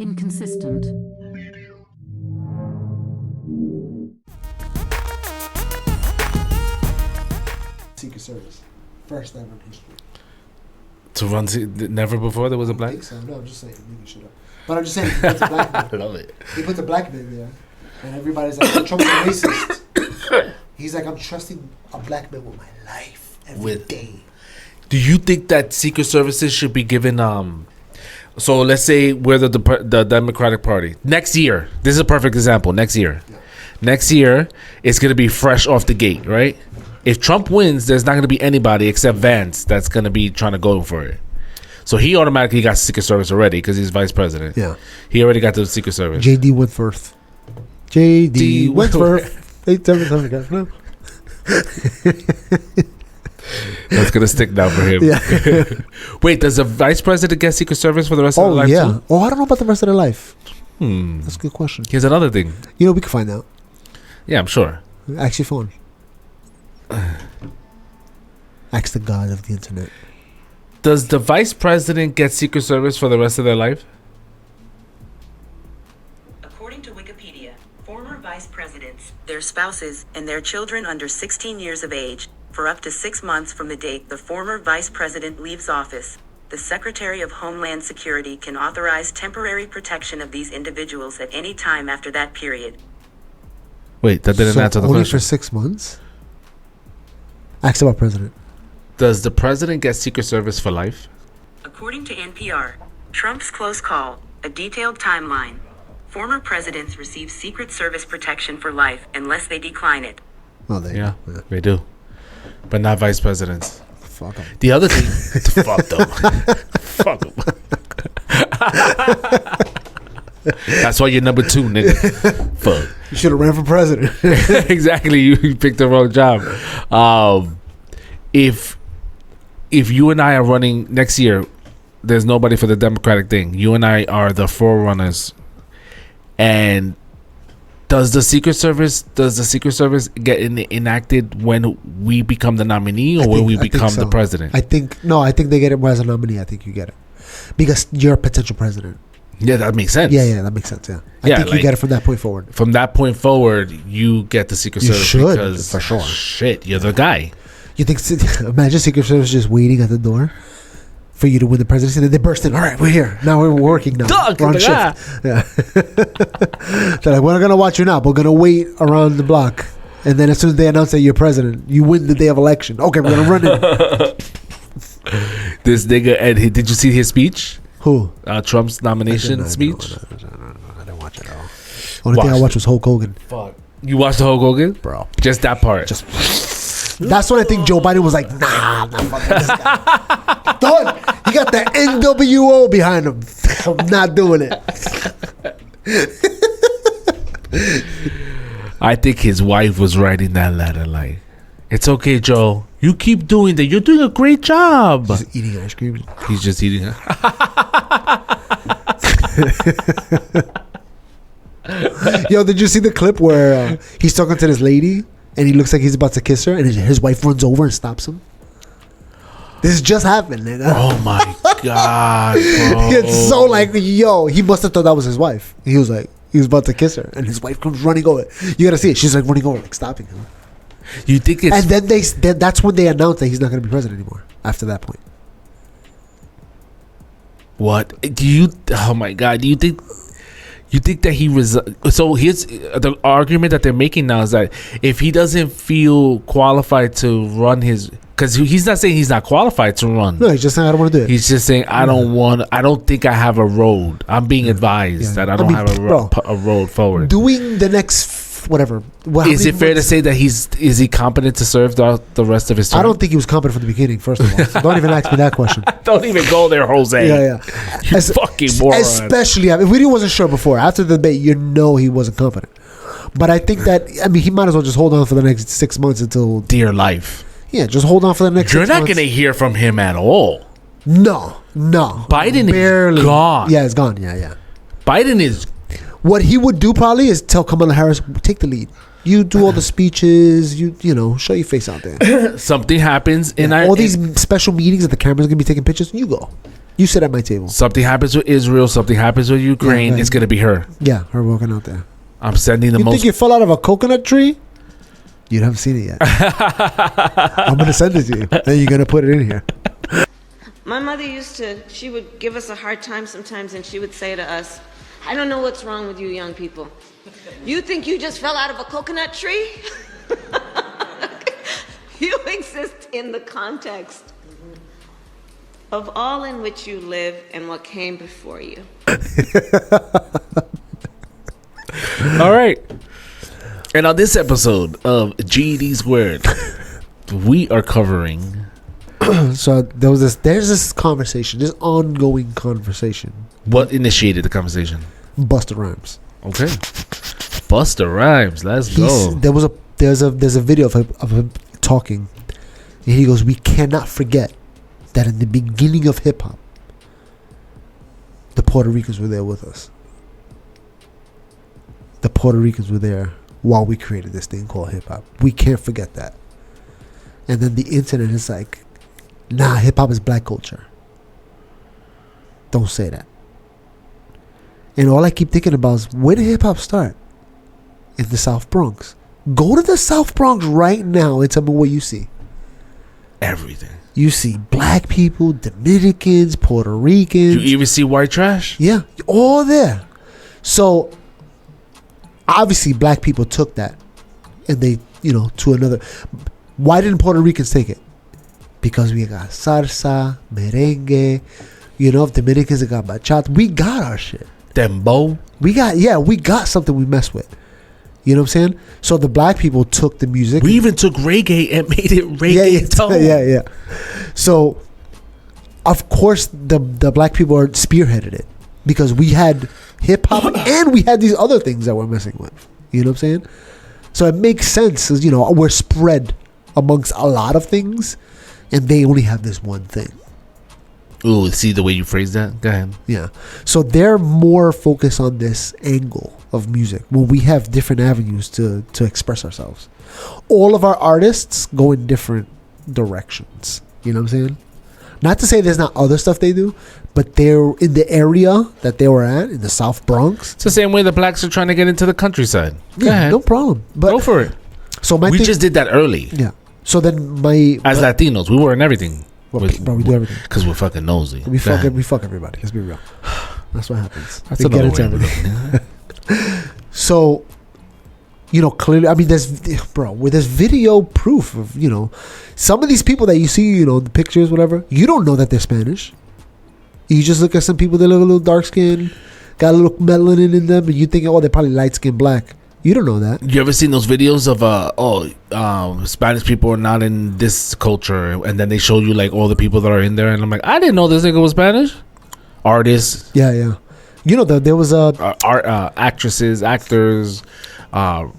Inconsistent. Secret Service. First ever in history. To run, never before there was a black? I think so. No, I'm just saying. Making shit up. But I'm just saying, he puts a black man. I love it. He puts a black man there. And everybody's like, Trump's a racist. He's like, I'm trusting a black man with my life every day. Do you think that Secret Services should be given, so let's say we're the Democratic Party. Next year, this is a perfect example. Next year. Yeah. Next year, it's going to be fresh off the gate, right? If Trump wins, there's not going to be anybody except Vance that's going to be trying to go for it. So he automatically got Secret Service already because he's vice president. Yeah. He already got the Secret Service. J.D. Whitworth. J.D. Whitworth. 877. No. That's going to stick now for him. Yeah. Wait, does the vice president get Secret Service for the rest of their life too? Oh, I don't know about the rest of their life. That's a good question. Here's another thing. We can find out. Yeah, I'm sure. Ask your phone. Ask the god of the internet. Does the vice president get Secret Service for the rest of their life? According to Wikipedia, former vice presidents, their spouses, and their children under 16 years of age, for up to 6 months from the date the former vice president leaves office, the Secretary of Homeland Security can authorize temporary protection of these individuals at any time after that period. Wait, that didn't answer the only question. for 6 months? Ask about president. Does the president get Secret Service for life? According to NPR, Trump's close call, a detailed timeline. Former presidents receive Secret Service protection for life unless they decline it. Oh, they Yeah, they do. But not vice presidents. Fuck them. The other thing, fuck them. Fuck them. That's why you're number 2, nigga. Fuck. You should have ran for president. Exactly, you picked the wrong job. If you and I are running next year, there's nobody for the Democratic thing. You and I are the forerunners. And does the Secret Service get enacted when we become the nominee or when we become the president? I think they get it as a nominee. I think you get it because you're a potential president. Yeah, that makes sense. Yeah, that makes sense. Yeah, I think you get it from that point forward. From that point forward, you get the Secret Service. Should, because for sure. Shit, you're the guy. You think? Imagine Secret Service just waiting at the door for you to win the presidency. Then they burst in. All right, we're here now. We're working now. We're on shift. Yeah. They're like, we're not gonna watch you now. But we're gonna wait around the block, and then as soon as they announce that you're president, you win the day of election. Okay, we're gonna run it. This nigga, and did you see his speech? Who? Trump's nomination speech? No, I didn't watch it at all. Only thing I watched was Hulk Hogan. Fuck. You watched the Hulk Hogan? Bro. Just that part. That's when I think Joe Biden was like, nah, I'm not fucking this guy. Done. He got the NWO behind him. I'm not doing it. I think his wife was writing that letter like, it's okay, Joe. You keep doing that. You're doing a great job. He's eating ice cream. He's just eating it. Yo, did you see the clip where he's talking to this lady and he looks like he's about to kiss her and his wife runs over and stops him? This just happened. Oh my God, bro. It's so like, yo, he must have thought that was his wife. He was about to kiss her and his wife comes running over. You gotta see it. She's like running over, like stopping him. You think it's... And then that's when they announced that he's not gonna be president anymore after that point. What? Do you... Oh my God. Do you think... You think that he so here's the argument that they're making now is that if he doesn't feel qualified to run his... Because he's not saying he's not qualified to run. No, he's just saying I don't want to do it. He's just saying I don't think I have a road. I'm being advised that I don't have a road forward. Doing the next whatever. Is it fair to say that is he competent to serve the rest of his term? I don't think he was competent from the beginning, first of all. So don't even ask me that question. Don't even go there, Jose. Yeah. You fucking moron. Especially, if we wasn't sure before. After the debate, he wasn't competent. But I think that, he might as well just hold on for the next 6 months until... Dear life. Yeah, just hold on for the next 6 months. You're not going to hear from him at all. No. Biden is gone. Yeah, it's gone. Yeah. Biden is... What he would do probably is tell Kamala Harris, take the lead. You do all the speeches. You show your face out there. Something happens, and all these special meetings that the camera's gonna be taking pictures. You go. You sit at my table. Something happens with Israel. Something happens with Ukraine. Yeah, right. It's gonna be her. Yeah, her walking out there. I'm sending the You most. think you fell out of a coconut tree? You haven't seen it yet. I'm gonna send it to you. Then you're gonna put it in here. My mother she would give us a hard time sometimes, and she would say to us, I don't know what's wrong with you young people. You think you just fell out of a coconut tree? You exist in the context of all in which you live and what came before you. All right. And on this episode of GED Squared, we are covering. So there's this conversation, this ongoing conversation. What initiated the conversation? Busta Rhymes. Okay. Busta Rhymes. Let's go. There's a video of him talking, and he goes, "We cannot forget that in the beginning of hip hop, the Puerto Ricans were there with us. The Puerto Ricans were there while we created this thing called hip hop. We can't forget that." And then the internet is like, "Nah, hip hop is black culture. Don't say that." And all I keep thinking about is, where did hip hop start? In the South Bronx. Go to the South Bronx right now and tell me what you see. Everything. You see black people, Dominicans, Puerto Ricans. You even see white trash? Yeah, all there. So obviously black people took that and they, to another. Why didn't Puerto Ricans take it? Because we got salsa, merengue, if Dominicans got bachata. We got our shit. Dembow. We got something we mess with. You know what I'm saying? So the black people took the music. We even took reggae and made it reggaeton. Yeah. So, of course, the black people spearheaded it because we had hip hop and we had these other things that we're messing with. You know what I'm saying? So it makes sense. We're spread amongst a lot of things, and they only have this one thing. Ooh, see the way you phrase that? Go ahead. Yeah. So they're more focused on this angle of music when we have different avenues to express ourselves. All of our artists go in different directions. You know what I'm saying? Not to say there's not other stuff they do, but they're in the area that they were at, in the South Bronx. It's the same way the blacks are trying to get into the countryside. Go ahead. No problem. But go for it. So we just did that early. Yeah. So then as Latinos, we were in everything. Bro, we do everything. Because we're fucking nosy. We fuck everybody. Let's be real. That's what happens. That's another way of everything. So, clearly, I mean, there's video proof of, some of these people that you see, the pictures, whatever, you don't know that they're Spanish. You just look at some people that look a little dark skinned, got a little melanin in them, and you think, they're probably light skinned black. You don't know that. You ever seen those videos of Spanish people are not in this culture, and then they show you like all the people that are in there, and I'm like, I didn't know this nigga was Spanish. Artists, yeah. There was actresses, actors,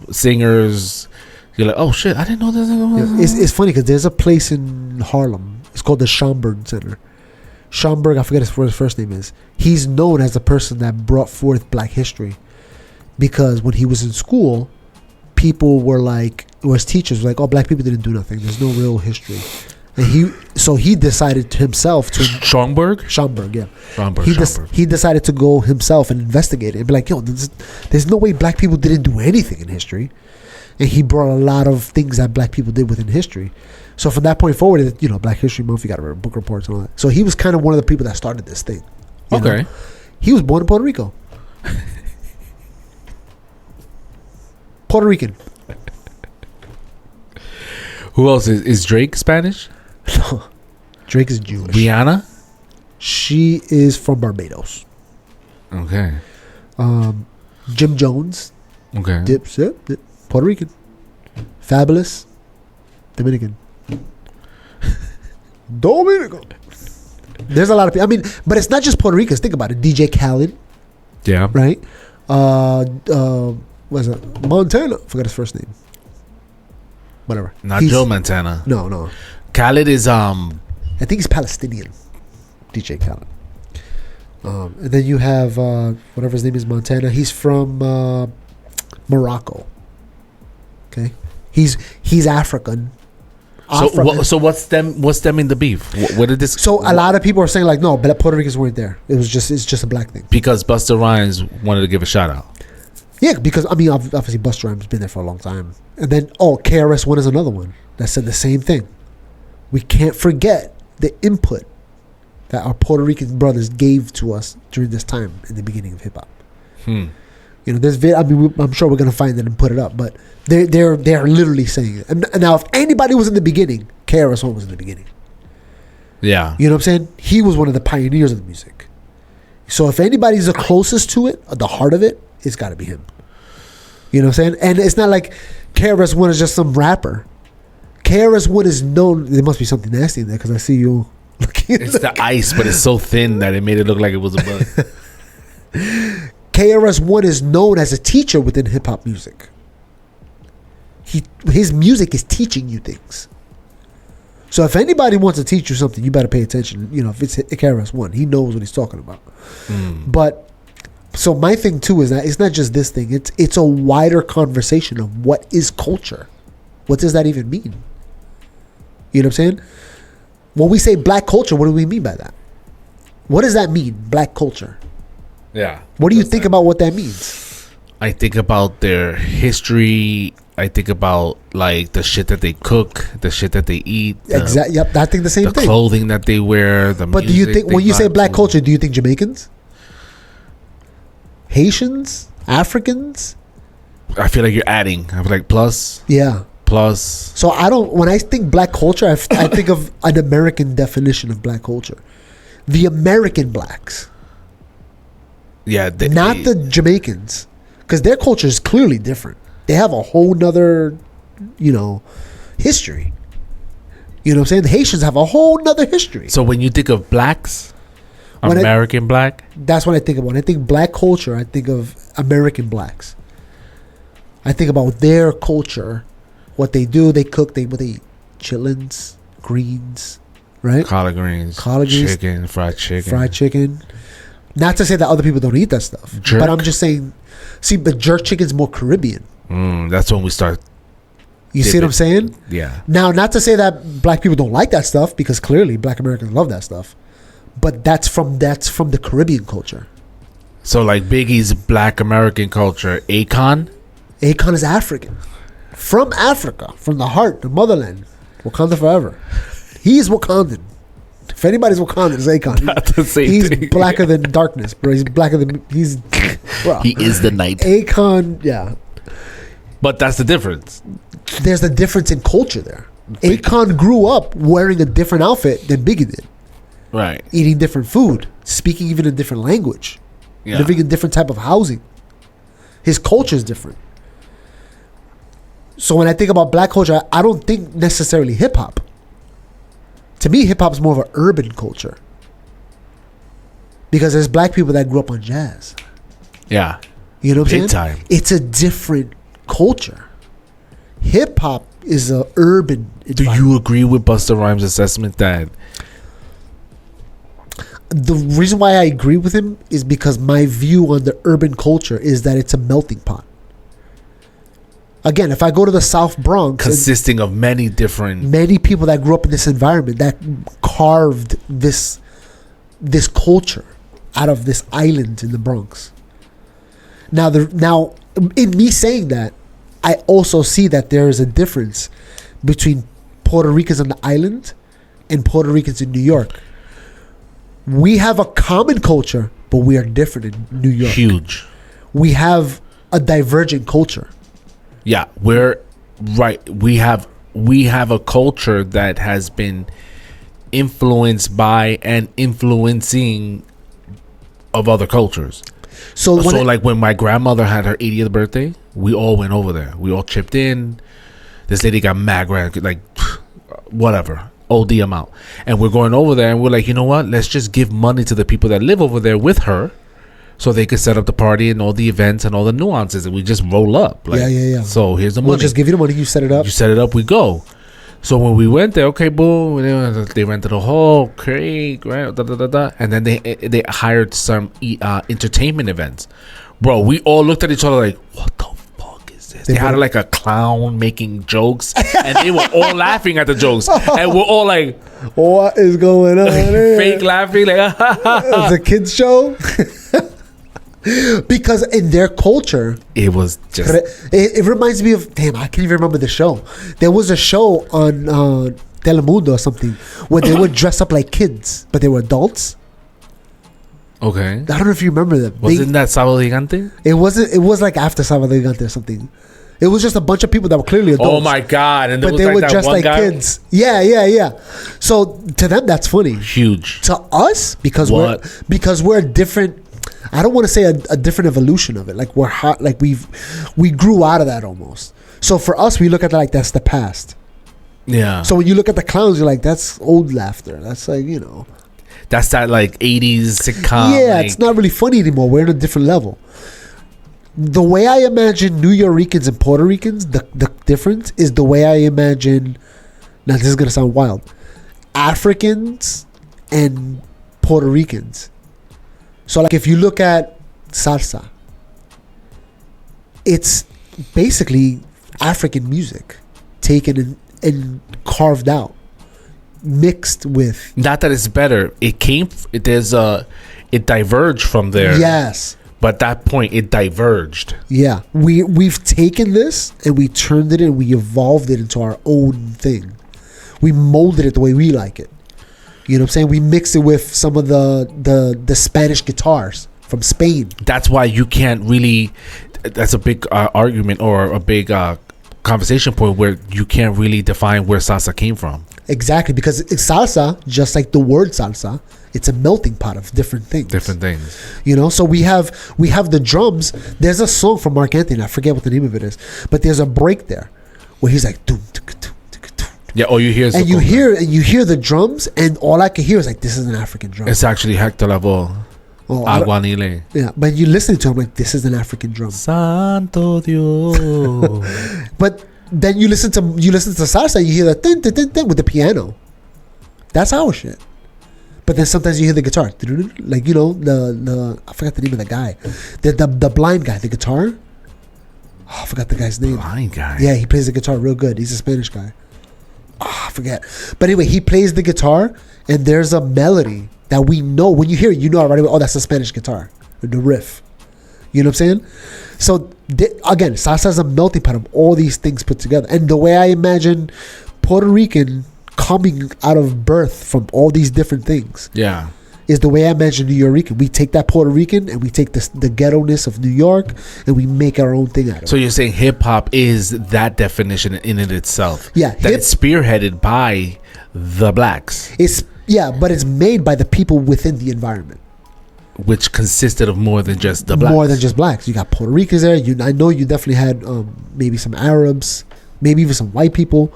singers. You're like, oh shit, I didn't know this nigga was. It's funny because there's a place in Harlem. It's called the Schomburg Center. Schomburg, I forget what his first name is. He's known as the person that brought forth Black history. Because when he was in school, people were like, or his teachers were like, black people didn't do nothing. There's no real history. And he decided himself to... Schomburg, yeah. Schomburg. He decided to go himself and investigate it. And be like, there's no way black people didn't do anything in history. And he brought a lot of things that black people did within history. So from that point forward, Black History Month, you got to read book reports and all that. So he was kind of one of the people that started this thing. Okay. He was born in Puerto Rico. Puerto Rican. Who else is Drake Spanish? No, Drake is Jewish. Rihanna? She is from Barbados. Okay. Jim Jones. Okay. Dipset, Puerto Rican. Fabulous. Dominican. There's a lot of people. I mean, but it's not just Puerto Ricans. Think about it. DJ Khaled. Yeah. Right? What's it? Montana. Forgot his first name. Whatever. Not Joe Montana. No. Khaled is I think he's Palestinian. DJ Khaled. And then you have whatever his name is, Montana. He's from Morocco. Okay, he's African. So what's stemming the beef? What did this? So a lot of people are saying like, no, but Puerto Ricans weren't there. It's just a black thing. Because Busta Rhymes wanted to give a shout out. Yeah, because I mean, obviously Busta Rhymes has been there for a long time. And then KRS-One is another one that said the same thing. We can't forget the input that our Puerto Rican brothers gave to us during this time in the beginning of hip hop. You know, I'm sure we're gonna find it and put it up, but they're literally saying it. And now, if anybody was in the beginning, KRS-One was in the beginning. Yeah, you know what I'm saying? He was one of the pioneers of the music. So if anybody's the closest to it, the heart of it, it's got to be him. You know what I'm saying? And it's not like KRS-One is just some rapper. KRS-One is known. There must be something nasty in there because I see you looking. It's the ice, but it's so thin that it made it look like it was a bug. KRS-One is known as a teacher within hip hop music. His music is teaching you things. So if anybody wants to teach you something, you better pay attention. You know, if it's KRS-One, he knows what he's talking about. But so my thing too is that it's not just this thing. It's a wider conversation of what is culture. What does that even mean? You know what I'm saying? When we say black culture, what do we mean by that? What does that mean, black culture? Yeah. What do you think about what that means? I think about their history. I think about like the shit that they cook, the shit that they eat. Exactly. Yep. I think the same the thing. Clothing that they wear. But do you think when you say black culture, do you think Jamaicans, Haitians, Africans? I feel like you're adding. I'm like plus. Yeah. Plus. So I don't. When I think black culture, I think of an American definition of black culture. The American blacks. Yeah. Not the Jamaicans, because their culture is clearly different. They have a whole nother, history. You know what I'm saying? The Haitians have a whole nother history. So when you think of blacks, American black, that's what I think about. When I think black culture, I think of American blacks. I think about their culture, what they do, they cook, what they eat. Chitlins, greens, right? collard greens, chicken, fried chicken. Not to say that other people don't eat that stuff, jerk. But I'm just saying, but jerk chicken's more Caribbean. That's when we start. You see what I'm saying? Yeah. Now, not to say that black people don't like that stuff, because clearly black Americans love that stuff, but that's from the Caribbean culture. So like Biggie's black American culture, Akon is African, from Africa, from the heart, the motherland, Wakanda forever. He's Wakandan. If anybody's Wakandan, it's Akon. Not the same he's thing. blacker than darkness, bro. He's blacker than bro. He is the night. Akon, yeah. But that's the difference. There's a difference in culture there. Akon grew up wearing a different outfit than Biggie did. Right. Eating different food, speaking even a different language, living in different type of housing. His culture is different. So when I think about black culture, I don't think necessarily hip hop. To me, hip hop is more of an urban culture. Because there's black people that grew up on jazz. Yeah. You know what I'm Big saying? time. It's a different culture. Hip hop is a urban Do you agree with Busta Rhymes' assessment that the reason why I agree with him is because my view on the urban culture is that it's a melting pot. Again, if I go to the South Bronx, consisting of many people that grew up in this environment that carved this culture out of this island in the Bronx. Now, in me saying that, I also see that there is a difference between Puerto Ricans on the island and Puerto Ricans in New York. We have a common culture, but we are different in New York. Huge. We have a divergent culture. Yeah, we're right. We have a culture that has been influenced by and influencing of other cultures. So like when my grandmother had her 80th birthday, we all went over there. We all chipped in. This lady got mad grand, like whatever, OD amount. And we're going over there and we're like, you know what? Let's just give money to the people that live over there with her so they could set up the party and all the events and all the nuances. And we just roll up. Like, yeah. So here's the money. We'll just give you the money. You set it up. You set it up, we go. So when we went there, okay, boom, they rented a hall, great, and then they hired some entertainment events. Bro, we all looked at each other like, what the fuck is this? They had like a clown making jokes, and they were all laughing at the jokes, and we're all like, what is going on here? fake laughing, like It's a kids show. Because in their culture, it was just. it reminds me of, damn, I can't even remember the show. There was a show on Telemundo or something where they would dress up like kids, but they were adults. Okay. I don't know if you remember them. Wasn't that Sábado Gigante? It wasn't. It was like after Sábado Gigante or something. It was just a bunch of people that were clearly adults. Oh my god! And but they were dressed like kids. Yeah. So to them, that's funny. Huge. To us, because we're different. I don't want to say a different evolution of it. Like we're hot. Like we grew out of that almost. So for us, we look at it like that's the past. Yeah. So when you look at the clowns, you're like, that's old laughter. That's like, you know. That's that like 80s sitcom. Yeah, like, it's not really funny anymore. We're at a different level. The way I imagine Nuyorican and Puerto Ricans, the difference is the way I imagine. Now this is gonna sound wild. Africans and Puerto Ricans. So like if you look at salsa, it's basically African music taken and carved out, mixed with. Not that it's better. It diverged from there. Yes. But at that point, it diverged. Yeah, we've taken this and we turned it and we evolved it into our own thing. We molded it the way we like it. You know what I'm saying? We mixed it with some of the Spanish guitars from Spain. That's why you can't really. That's a big argument or a big conversation point where you can't really define where salsa came from. Exactly, because it's salsa, just like the word salsa, it's a melting pot of different things. You know, so we have the drums. There's a song from Mark Anthony, I forget what the name of it is, but there's a break there where he's like, doom, tuk, tuk, tuk, tuk. Yeah, all you hear is you hear the drums, and all I can hear is like, this is an African drum. It's actually Hector Lavoe. Aguanile. Yeah, but you listen to him like, this is an African drum. Santo Dios. But then you listen to salsa, and you hear that dun, dun, dun, dun, with the piano. That's our shit. But then sometimes you hear the guitar, like, you know, the I forgot the name of the guy, the blind guy, the guitar. Oh, I forgot the guy's name. Blind guy. Yeah, he plays the guitar real good. He's a Spanish guy. Oh, I forget. But anyway, he plays the guitar, and there's a melody that we know. When you hear it, you know right away, oh, that's a Spanish guitar. The riff. You know what I'm saying? So, again, salsa is a melting pot of all these things put together. And the way I imagine Puerto Rican coming out of birth from all these different things. Yeah. Is the way I imagine Nuyorican. We take that Puerto Rican and we take the ghetto-ness of New York and we make our own thing out of it. So you're saying hip-hop is that definition in it itself? Yeah. That it's spearheaded by the blacks. But it's made by the people within the environment. Which consisted of more than just the blacks. More than just blacks. You got Puerto Ricans there. I know you definitely had maybe some Arabs, maybe even some white people.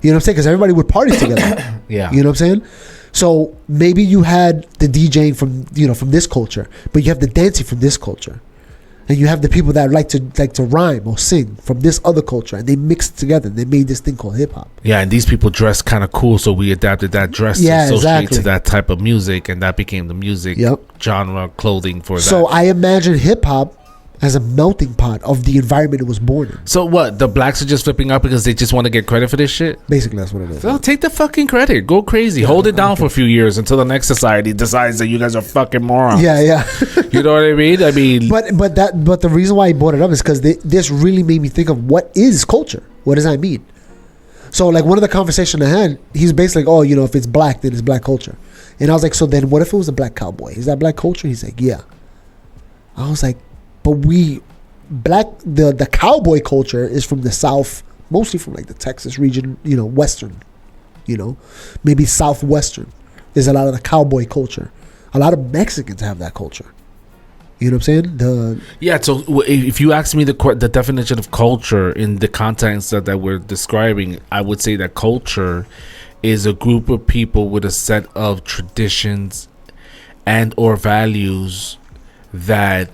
You know what I'm saying? Because everybody would party together. Yeah. You know what I'm saying? So maybe you had the DJing from this culture, but you have the dancing from this culture, and you have the people that like to rhyme or sing from this other culture, and they mixed together. And they made this thing called hip hop. Yeah, and these people dress kind of cool, so we adapted that dress to associate to that type of music, and that became the music genre clothing for that. So I imagine hip hop as a melting pot of the environment it was born in. So what? The blacks are just flipping out because they just want to get credit for this shit? Basically, that's what it is. Well, take the fucking credit. Go crazy. Hold it down for a few years until the next society decides that you guys are fucking morons. Yeah. You know what I mean? But the reason why I brought it up is because this really made me think of what is culture. What does that mean? So like one of the conversations I had, he's basically like, oh, you know, if it's black, then it's black culture. And I was like, so then what if it was a black cowboy? Is that black culture? He's like, yeah. I was like, but the cowboy culture is from the South, mostly from like the Texas region, you know, Western, you know, maybe Southwestern. There's a lot of the cowboy culture. A lot of Mexicans have that culture. You know what I'm saying? So if you ask me the definition of culture in the context that we're describing, I would say that culture is a group of people with a set of traditions and or values that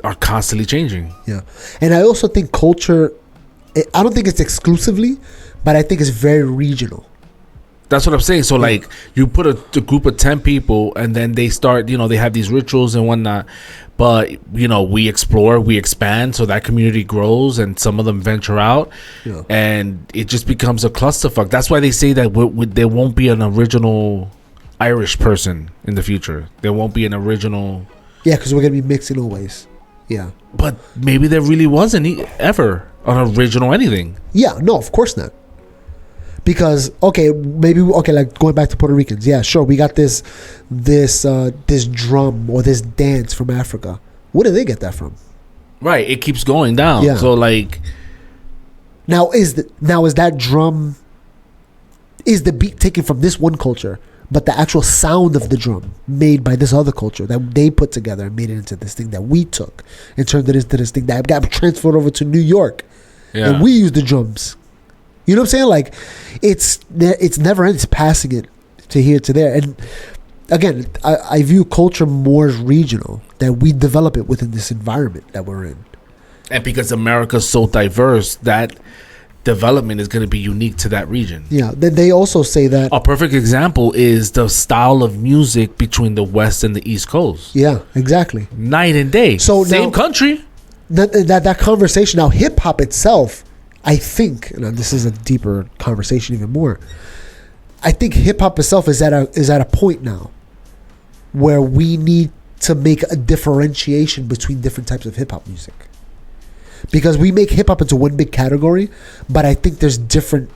are constantly changing. Yeah. And I also think culture, I don't think it's exclusively, but I think it's very regional. That's what I'm saying. So like you put a group of 10 people and then they start, they have these rituals and whatnot. But, we explore, we expand, so that community grows and some of them venture out. Yeah. And it just becomes a clusterfuck. That's why they say that there won't be an original Irish person in the future. There won't be an original... Yeah, because we're going to be mixing always. Yeah. But maybe there really wasn't ever an original anything. Yeah, no, of course not. Because like going back to Puerto Ricans, yeah, sure, we got this drum or this dance from Africa. Where did they get that from? Right, it keeps going down. Yeah. So like, now is that drum, is the beat taken from this one culture, but the actual sound of the drum made by this other culture that they put together and made it into this thing that we took and turned it into this thing that got transferred over to New York, and we use the drums. You know what I'm saying? Like, it's never ends passing it to here to there. And again, I view culture more as regional, that we develop it within this environment that we're in. And because America's so diverse, that development is going to be unique to that region. Yeah. Then they also say that a perfect example is the style of music between the West and the East Coast. Yeah, exactly. Night and day. So same country. That conversation now, hip hop itself, I think, and this is a deeper conversation even more, I think hip-hop itself is at a point now where we need to make a differentiation between different types of hip-hop music. Because we make hip-hop into one big category, but I think there's different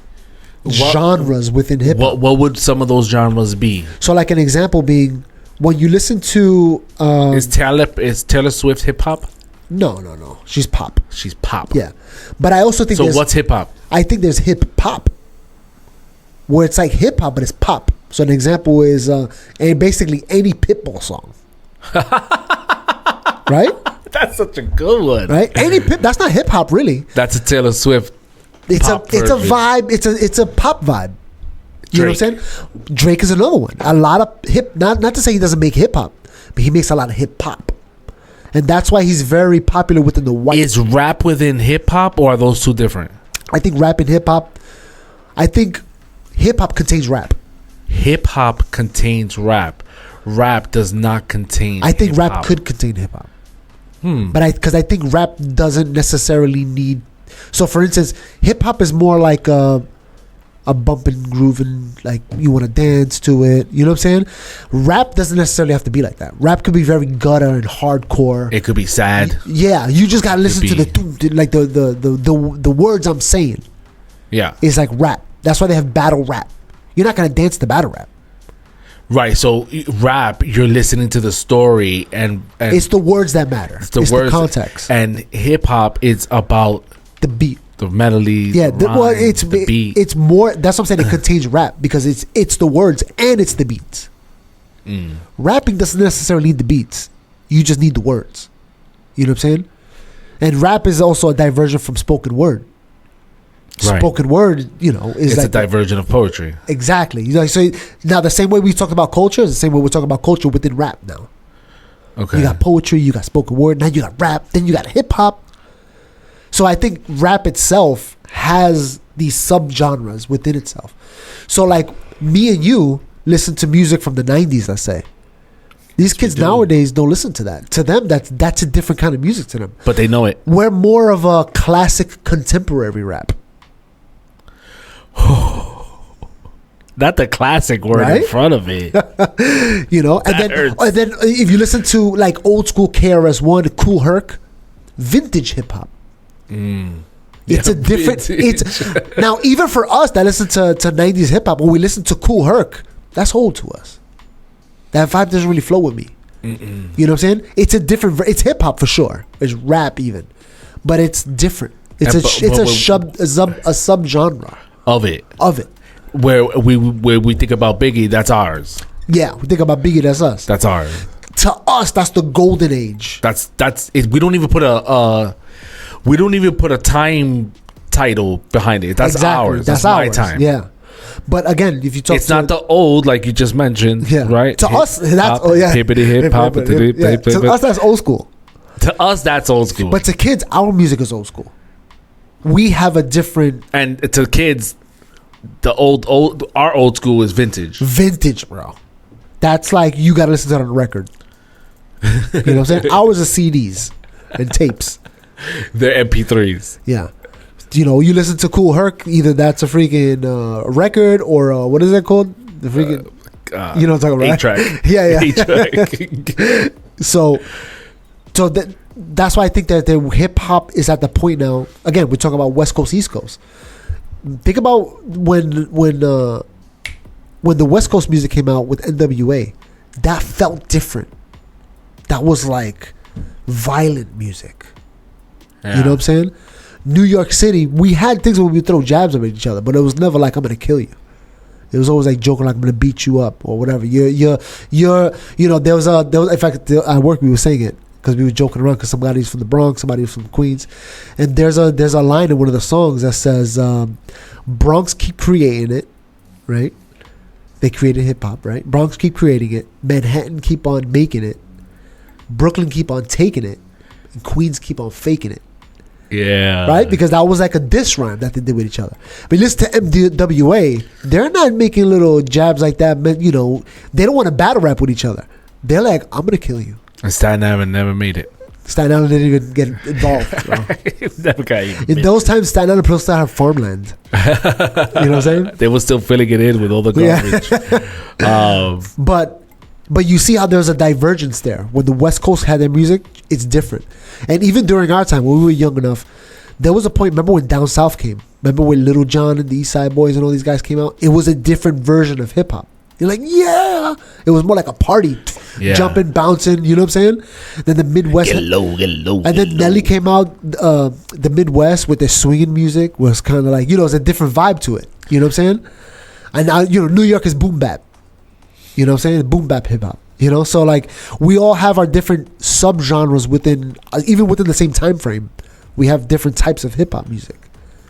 genres within hip-hop. What would some of those genres be? So like an example being, when you listen to... Is Taylor Swift hip-hop? No. She's pop. She's pop. Yeah. But I also think... So what's hip-hop? I think there's hip-hop, where it's like hip-hop, but it's pop. So an example is basically any Pitbull song. Right? That's such a good one. Right? That's not hip-hop, really. That's a Taylor Swift It's a vibe. It's a pop vibe. You know what I'm saying? Drake is another one. A lot of not to say he doesn't make hip-hop, but he makes a lot of hip-hop. And that's why he's very popular within the white. Is rap within hip hop, or are those two different? I think rap and hip hop. I think hip hop contains rap. Hip hop contains rap. Rap does not contain. I think hip-hop. Rap could contain hip hop. But because I think rap doesn't necessarily need. So for instance, hip hop is more like a bumping, grooving, like you want to dance to it. You know what I'm saying? Rap doesn't necessarily have to be like that. Rap could be very gutter and hardcore. It could be sad. Yeah, you just gotta listen to the words I'm saying. Yeah, it's like rap. That's why they have battle rap. You're not gonna dance to battle rap. Right. So rap, you're listening to the story, and it's the words that matter. It's the context. And hip hop, it's about the beat. The melody, yeah. The beat. It's more. That's what I'm saying. It contains rap because it's the words and it's the beats. Rapping doesn't necessarily need the beats. You just need the words. You know what I'm saying? And rap is also a diversion from spoken word. Right. Spoken word, is a diversion of poetry. Exactly. So now the same way we talked about culture is the same way we're talking about culture within rap now. Okay. You got poetry, you got spoken word, now you got rap, then you got hip hop. So I think rap itself has these subgenres within itself. So like me and you listen to music from the 90s, let's say. These kids nowadays don't listen to that. To them, that's a different kind of music to them. But they know it. We're more of a classic contemporary rap. Not the classic word in front of it. And then if you listen to like old school KRS-One, Cool Herc, vintage hip hop. It's a different. It's now even for us that listen to 90s hip hop, when we listen to Cool Herc, that's old to us. That vibe doesn't really flow with me. You know what I'm saying? It's a different. It's hip hop for sure. It's rap even, but it's different. It's a subgenre of it. Where we think about Biggie, that's ours. Yeah, we think about Biggie, that's us. That's ours. To us, that's the golden age. That's it. We don't even put a time title behind it. That's ours. That's my time. Yeah. But again, if you talk, it's not the old like you just mentioned, right? To us, that's hippity hip hop. To us, that's old school. To us, that's old school. But to kids, our music is old school. We have a different, and to kids, our old school is vintage. Vintage, bro. That's like you got to listen to it on a record. You know what I'm saying? Ours are CDs and tapes. They're MP3s. Yeah. You know, you listen to Cool Herc, either that's a freaking record or what is that called? The freaking, you know what I'm talking about? 8-track. Yeah. 8-track. So that's why I think that the hip hop is at the point now. Again, we're talking about West Coast, East Coast. Think about when the West Coast music came out with NWA. That felt different. That was like violent music. Yeah. You know what I'm saying? New York City, we had things where we would throw jabs at each other, but it was never like I'm gonna kill you. It was always like joking, like I'm gonna beat you up or whatever. You're you know, there was in fact at work we were saying it because we were joking around because somebody's from the Bronx, somebody's from Queens, and there's a line in one of the songs that says Bronx keep creating it, right? They created hip hop, right? Bronx keep creating it, Manhattan keep on making it, Brooklyn keep on taking it, and Queens keep on faking it. Yeah. Right? Because that was like a diss rhyme that they did with each other. But listen to MWA, they're not making little jabs like that. You know, they don't want to battle rap with each other. They're like, I'm going to kill you. And Staten Island never made it. Staten Island didn't even get involved. Bro. Never got In those times, Staten Island people still have farmland. You know what I'm saying? They were still filling it in with all the garbage. But you see how there's a divergence there. When the West Coast had their music, it's different. And even during our time, when we were young enough, there was a point, remember when Down South came? Remember when Little John and the East Side Boys and all these guys came out? It was a different version of hip-hop. You're like, yeah! It was more like a party. Yeah. Jumping, bouncing, you know what I'm saying? Then the Midwest. Get low. And then Nelly came out, the Midwest with their swinging music was kind of like, you know, it's a different vibe to it. You know what I'm saying? And now, you know, New York is boom bap. You know what I'm saying? Boom bap hip hop. You know, so like we all have our different subgenres within, even within the same time frame. We have different types of hip hop music.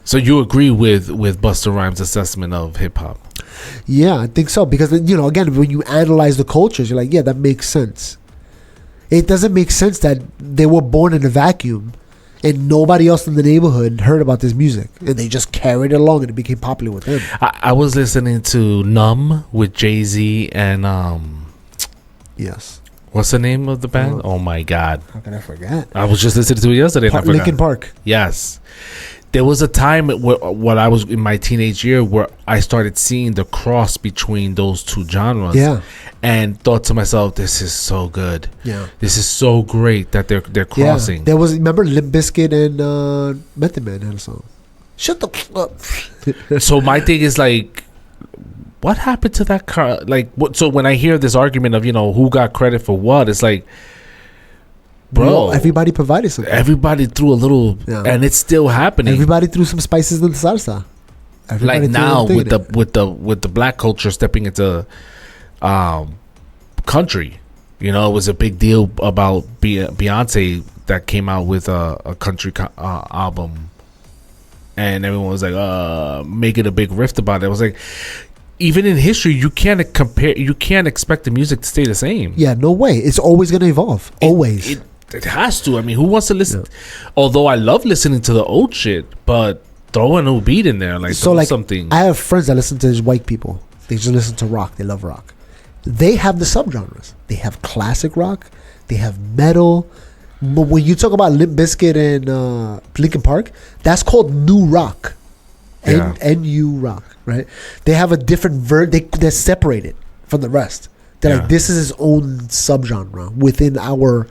So you agree with Busta Rhymes' assessment of hip hop? Yeah, I think so. Because, you know, again, when you analyze the cultures, you're like, yeah, that makes sense. It doesn't make sense that they were born in a vacuum and nobody else in the neighborhood heard about this music. And they just carried it along and it became popular with them. I was listening to Numb with Jay-Z and Yes. what's the name of the band? Oh my God. How can I forget? I was just listening to it yesterday. And I forgot. Linkin Park. Yes. There was a time when I was in my teenage year where I started seeing the cross between those two genres. Yeah. And thought to myself, this is so good. Yeah. This is so great that they're crossing. Yeah. There was, remember Limp Bizkit and Method Man had a song. Shut the f up. So my thing is like, what happened to that car? Like, so when I hear this argument of, you know, who got credit for what, it's like, bro, Yo, everybody provided something. Everybody threw a little, and it's still happening. Everybody threw some spices in the salsa. Everybody like now threw with the black culture stepping into country, you know, it was a big deal about Beyonce that came out with a country album, and everyone was like, making a big rift about it. I was like, even in history, you can't expect the music to stay the same. Yeah, no way. It's always going to evolve. Always. It has to. I mean, who wants to listen? Yeah. Although I love listening to the old shit, but throw a new beat in there, like, so like something. I have friends that listen to these white people. They just listen to rock. They love rock. They have the subgenres. They have classic rock. They have metal. But when you talk about Limp Bizkit and Linkin Park, that's called new rock. Yeah. NU rock, right? They have a different they're separated from the rest. They're like, this is its own subgenre within our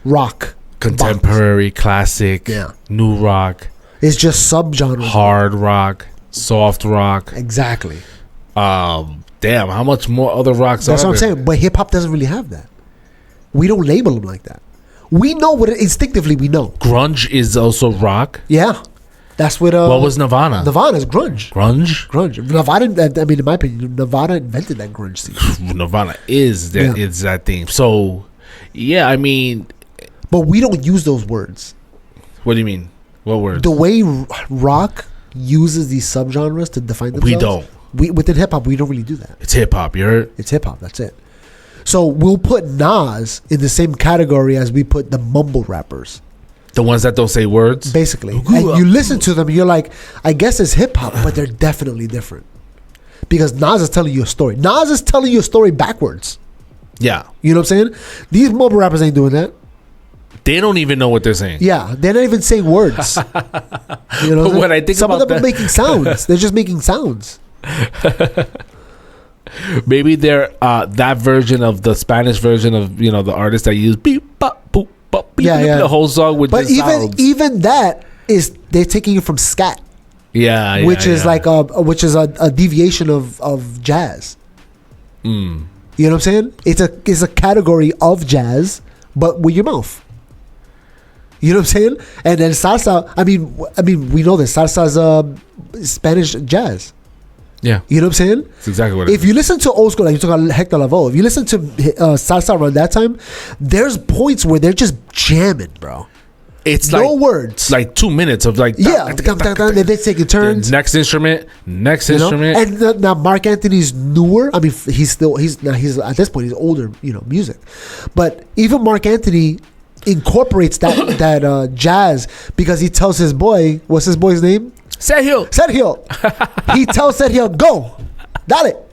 rock. Contemporary, classic, new rock. It's just subgenres. Hard rock, soft rock. Exactly. Damn, how much more other rocks That's are what I'm there? saying. But hip hop doesn't really have that. We don't label them like that. We know what instinctively we know. Grunge is also rock. Yeah. That's what. What was Nirvana? Nirvana's grunge. Grunge. Nirvana. I mean, in my opinion, Nirvana invented that grunge scene. Nirvana is that. Yeah. It's that thing. So, yeah, I mean, but we don't use those words. What do you mean? What words? The way rock uses these subgenres to define themselves. We don't. Within hip hop, we don't really do that. It's hip hop. You heard? It's hip hop. That's it. So we'll put Nas in the same category as we put the mumble rappers. The ones that don't say words? Basically. And you listen to them, you're like, I guess it's hip hop, but they're definitely different. because Nas is telling you a story. Nas is telling you a story backwards. Yeah. You know what I'm saying? These mumble rappers ain't doing that. They don't even know what they're saying. Yeah, they're not even saying words. You know, But when I think some about of them that, are making sounds. They're just making sounds. maybe they're that version of the Spanish version of the artist that use beep bop boop bop beep, Yeah, beep, yeah. the whole song with But just sounds. even that is they're taking it from scat, which is like a deviation of jazz. Mm. You know what I'm saying? It's a category of jazz, but with your mouth. You know what I'm saying? And then salsa. I mean, we know this salsa's Spanish jazz. Yeah, You know what I'm saying? that's exactly what it If is. you listen to old school, like you talk about Hector Lavoe, if you listen to salsa around that time, there's points where they're just jamming, bro. It's No like words. like 2 minutes of like Yeah, they're taking turns. next instrument, You know? And now Mark Anthony's newer. I mean, he's at this point he's older. Music, but even Mark Anthony incorporates that jazz because he tells his boy, what's his boy's name? Sergio, He tells Sergio, go, dale.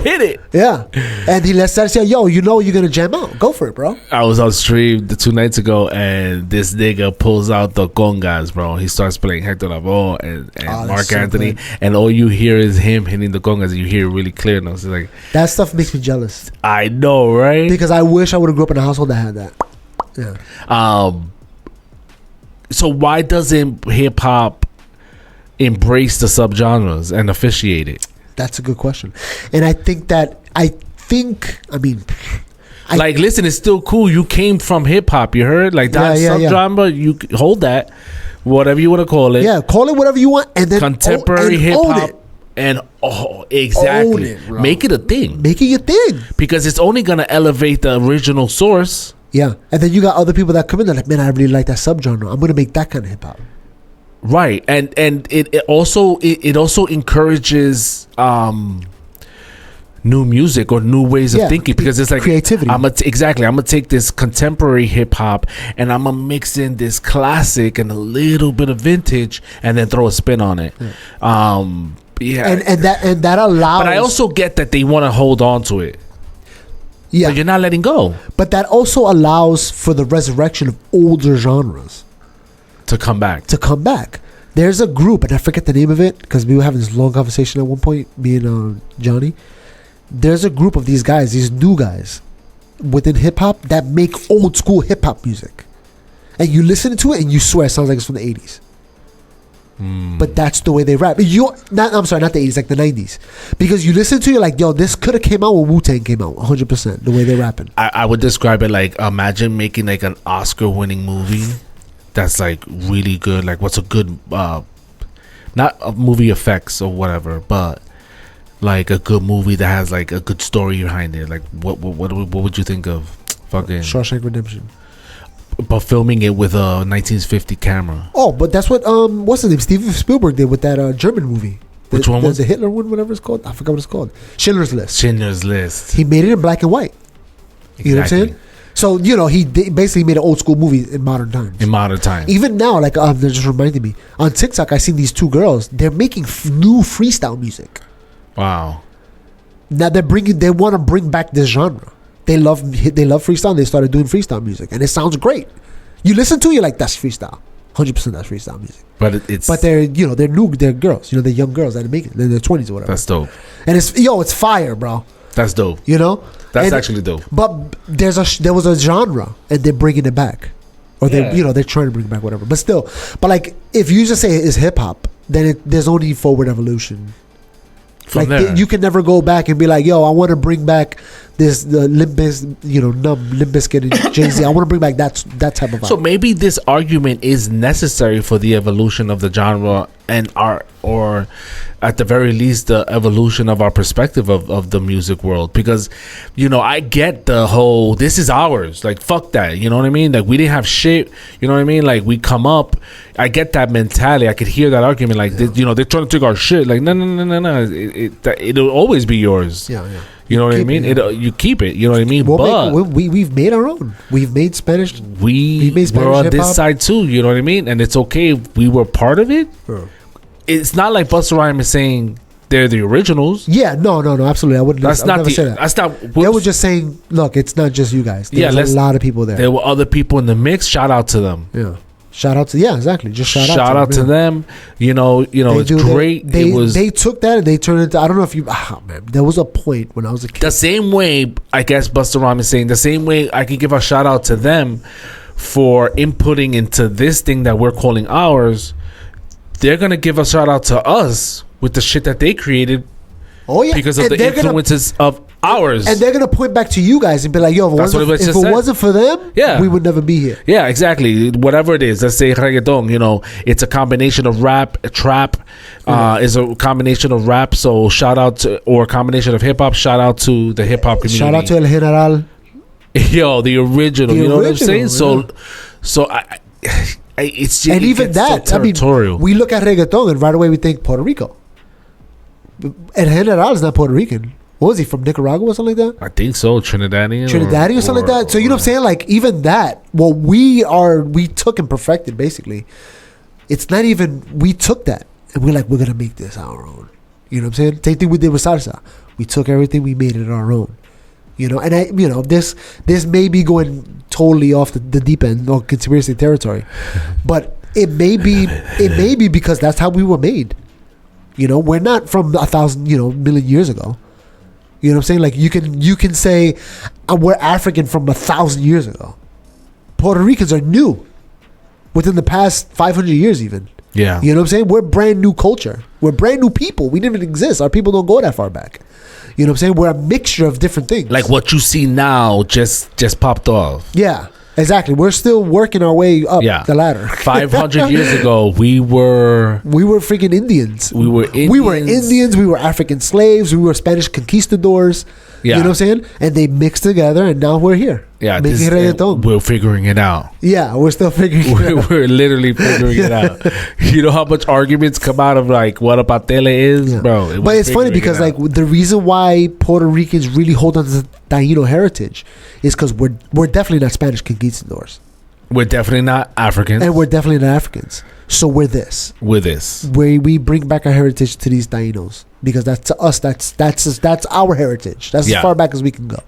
hit it. Yeah, and he lets Sergio, yo, you're gonna jam out. Go for it, bro. I was on stream 2 nights ago, and this nigga pulls out the congas, bro. He starts playing Hector Lavoe and that's Mark so Anthony, good. and all you hear is him hitting the congas. You hear it really clear. And I was like, That stuff makes me jealous I know, right? because I wish I would have grew up in a household that had that. Yeah. So why doesn't hip hop embrace the subgenres and officiate it? That's a good question. And I think Like, listen, it's still cool. You came from hip hop. You heard like that Yeah. subgenre. You hold that, whatever you want to call it. yeah, call it whatever you want, and then Contemporary and hip own hop. it. And exactly, Own it, bro. make it a thing Make it your thing. because it's only gonna elevate the original source. Yeah, and then you got other people that come in. They're like, man, I really like that subgenre. I'm gonna make that kind of hip hop. Right, and it also encourages new music or new ways of Yeah, thinking because it's like creativity. I'm gonna take this contemporary hip hop and I'm gonna mix in this classic and a little bit of vintage and then throw a spin on it. Yeah, And that allows. but I also get that they want to hold on to it. yeah, But you're not letting go but that also allows for the resurrection of older genres to come back. to come back. There's a group, and I forget the name of it because we were having this long conversation at one point, me and Johnny. There's a group of these guys, these new guys within hip hop that make old school hip hop music, and you listen to it and you swear it sounds like it's from the 80s. But that's the way they rap. I'm sorry, not the 80s, like the 90s, because you listen to it like, yo, this could have came out when Wu-Tang came out, 100%. The way they rapping. I would describe it like, imagine making like an Oscar-winning movie that's like really good. Like, what's a good, not a movie effects or whatever, but like a good movie that has like a good story behind it. Like, what would you think of? Fucking Shawshank Redemption. but filming it with a 1950 camera. Oh, but that's what what's his name? Steven Spielberg did with that German movie. Which one was the Hitler one? Whatever it's called. I forgot what it's called. Schindler's List. Schindler's List. He made it in black and white. You know what I'm saying? So he basically made an old school movie in modern times. In modern times. Even now, like that just reminded me on TikTok, I seen these two girls. They're making new freestyle music. Wow. Now they want to bring back this genre. They love freestyle. They started doing freestyle music, and it sounds great. You listen to it, you're like, that's freestyle. 100% that's freestyle music. But They're girls. They're young girls that are making it. They're in their 20s or whatever. That's dope. And it's fire, bro. That's dope. That's actually dope. But there was a genre, and they're bringing it back, or they're trying to bring it back, whatever. But still, like if you just say it's hip hop, then there's only forward evolution. From there. You can never go back and be like, yo, I want to bring back this Limp Bizkit and Jay-Z. I want to bring back that type of vibe. So maybe this argument is necessary for the evolution of the genre and art, or at the very least the evolution of our perspective of the music world, because I get the whole this is ours, like fuck that, you know what I mean, like we didn't have shit, you know what I mean, like we come up. I get that mentality. I could hear that argument, like they're trying to take our shit, like no, it'll always be yours. Yeah. You know what I mean? You keep it. You know what I mean? We've made our own. We've made Spanish. We're on hip-hop. this side too. You know what I mean? And it's okay if we were part of it. Sure. It's not like Busta Rhymes is saying they're the originals. Yeah, no, absolutely. I wouldn't. That's I would not never the. say that. That's not. They were just saying, look, it's not just you guys. There's a lot of people there. There were other people in the mix. Shout out to them. Yeah. Shout out to exactly. Just shout out to them. You know, it's great. They took that and they turned it into, I don't know if you man, there was a point when I was a kid. The same way, I guess Busta Rhymes is saying, the same way I could give a shout out to them for inputting into this thing that we're calling ours. They're gonna give a shout out to us with the shit that they created. Oh yeah, because of the influences of ours. And they're gonna point back to you guys and be like, "Yo, if it wasn't for them, we would never be here." Yeah, exactly. Whatever it is, let's say reggaeton. It's a combination of rap, trap, is a combination of rap. So shout out to, or a combination of hip hop. Shout out to the hip hop community. Shout out to El General. Yo, the original. You know what I'm saying? Yeah. So it's just, and even that. So territorial. We look at reggaeton and right away we think Puerto Rico. El General is not Puerto Rican. What was he, from Nicaragua or something like that? I think so. Trinidadian or something like that. So you know what I'm saying? Like even that, what we took and perfected basically. It's not even, we took that and we're like, we're gonna make this our own. You know what I'm saying? Same thing we did with salsa. We took everything, we made it our own. You know, and this may be going totally off the deep end or conspiracy territory, but it may be because that's how we were made. You know, we're not from 1,000, million years ago. You know what I'm saying? Like you can say we're African from 1,000 years ago. Puerto Ricans are new within the past 500 years even. Yeah. You know what I'm saying? We're brand new culture. We're brand new people. We didn't even exist. Our people don't go that far back. You know what I'm saying? We're a mixture of different things. Like what you see now just popped off. Yeah. Exactly. We're still working our way up the ladder. 500 years ago, we were freaking Indians. We were Indians. We were African slaves. We were Spanish conquistadors. Yeah. You know what I'm saying? And they mixed together, and now we're here. Yeah, we're figuring it out. Yeah, we're still figuring it out. We're literally figuring it out. You know how much arguments come out of like what a patele is, bro? But it's funny because like the reason why Puerto Ricans really hold on to the Taino heritage is because we're definitely not Spanish conquistadors. We're definitely not Africans. And we're definitely not Africans. So we're this. Where we bring back our heritage to these Tainos. Because that's to us, that's our heritage. That's as far back as we can go.